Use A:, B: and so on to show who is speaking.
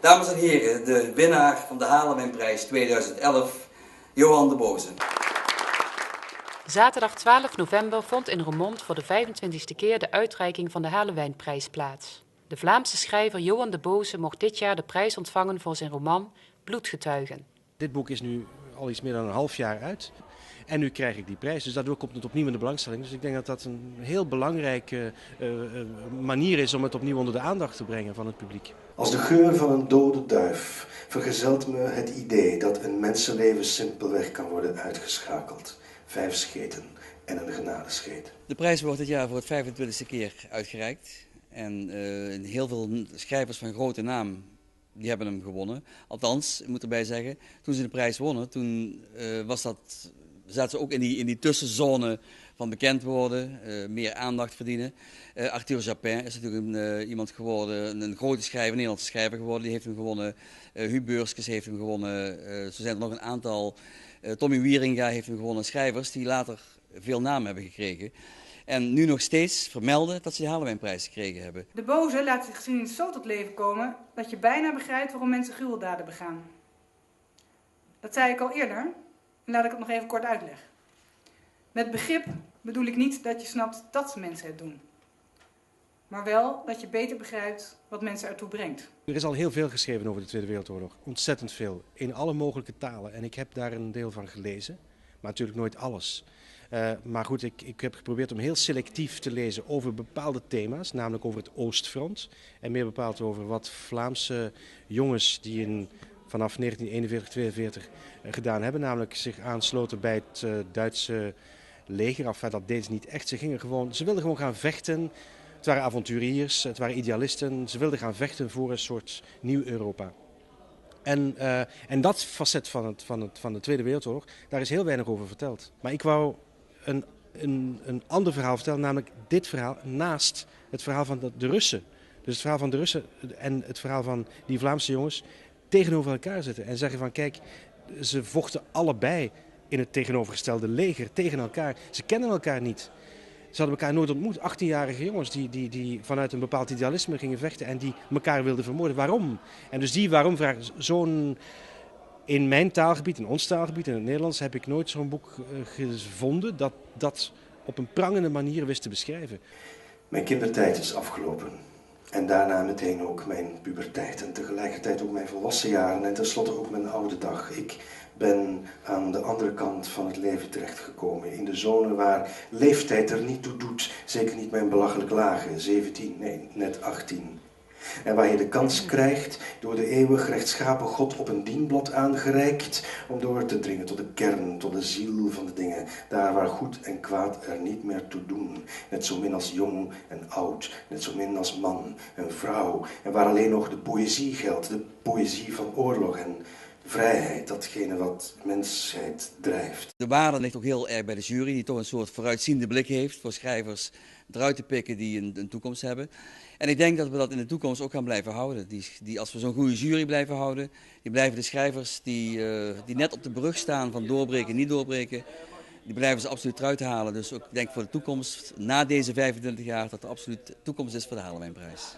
A: Dames en heren, de winnaar van de Halewijnprijs 2011, Johan de Boze.
B: Zaterdag 12 november vond in Roermond voor de 25e keer de uitreiking van de Halewijnprijs plaats. De Vlaamse schrijver Johan de Boze mocht dit jaar de prijs ontvangen voor zijn roman Bloedgetuigen.
C: Dit boek is nu al iets meer dan een half jaar uit. En nu krijg ik die prijs, dus daardoor komt het opnieuw in de belangstelling. Dus ik denk dat dat een heel belangrijke manier is om het opnieuw onder de aandacht te brengen van het publiek.
D: Als de geur van een dode duif vergezelt me het idee dat een mensenleven simpelweg kan worden uitgeschakeld. 5 scheten en een genadescheet.
E: De prijs wordt dit jaar voor het 25e keer uitgereikt. En heel veel schrijvers van grote naam die hebben hem gewonnen. Althans, ik moet erbij zeggen, toen ze de prijs wonnen, toen zaten ze ook in die tussenzone van bekend worden, meer aandacht verdienen. Arthur Japin is natuurlijk iemand geworden, een grote schrijver, een Nederlandse schrijver geworden. Die heeft hem gewonnen. Huub Beurskes heeft hem gewonnen. Zo zijn er nog een aantal. Tommy Wieringa heeft hem gewonnen. Schrijvers die later veel naam hebben gekregen. En nu nog steeds vermelden dat ze de Halewijnprijs gekregen hebben.
F: De Boze laat de geschiedenis zo tot leven komen dat je bijna begrijpt waarom mensen gruweldaden begaan. Dat zei ik al eerder en laat ik het nog even kort uitleggen. Met begrip bedoel ik niet dat je snapt dat mensen het doen. Maar wel dat je beter begrijpt wat mensen ertoe brengt.
C: Er is al heel veel geschreven over de Tweede Wereldoorlog. Ontzettend veel. In alle mogelijke talen. En ik heb daar een deel van gelezen. Maar natuurlijk nooit alles. Maar goed, ik heb geprobeerd om heel selectief te lezen over bepaalde thema's. Namelijk over het Oostfront. En meer bepaald over wat Vlaamse jongens die vanaf 1941-42 gedaan hebben. Namelijk zich aansloten bij het Duitse leger. Enfin, dat deden ze niet echt. Ze wilden gewoon gaan vechten. Het waren avonturiers, het waren idealisten. Ze wilden gaan vechten voor een soort nieuw Europa. En dat facet van de Tweede Wereldoorlog, daar is heel weinig over verteld. Maar ik wou een ander verhaal vertellen, namelijk dit verhaal naast het verhaal van de Russen. Dus het verhaal van de Russen en het verhaal van die Vlaamse jongens tegenover elkaar zetten. En zeggen van kijk, ze vochten allebei in het tegenovergestelde leger tegen elkaar. Ze kennen elkaar niet. Ze hadden elkaar nooit ontmoet. 18-jarige jongens die vanuit een bepaald idealisme gingen vechten en die elkaar wilden vermoorden. Waarom? En dus die waarom-vraag, in mijn taalgebied, in ons taalgebied, in het Nederlands, heb ik nooit zo'n boek gevonden dat op een prangende manier wist te beschrijven.
D: Mijn kindertijd is afgelopen. En daarna meteen ook mijn puberteit en tegelijkertijd ook mijn volwassen jaren en tenslotte ook mijn oude dag. Ik ben aan de andere kant van het leven terechtgekomen, in de zone waar leeftijd er niet toe doet, zeker niet mijn belachelijk lage, 17, nee, net 18. En waar je de kans krijgt, door de eeuwig rechtschapen God op een dienblad aangereikt, om door te dringen tot de kern, tot de ziel van de dingen, daar waar goed en kwaad er niet meer toe doen. Net zo min als jong en oud, net zo min als man en vrouw, en waar alleen nog de poëzie geldt, de poëzie van oorlog en vrijheid, datgene wat mensheid drijft.
E: De waarde ligt ook heel erg bij de jury, die toch een soort vooruitziende blik heeft voor schrijvers eruit te pikken die een toekomst hebben. En ik denk dat we dat in de toekomst ook gaan blijven houden. Als we zo'n goede jury blijven houden, die blijven de schrijvers die net op de brug staan van doorbreken, niet doorbreken, die blijven ze absoluut eruit halen. Dus ook, ik denk voor de toekomst, na deze 25 jaar, dat er absoluut toekomst is voor de Halewijnprijs.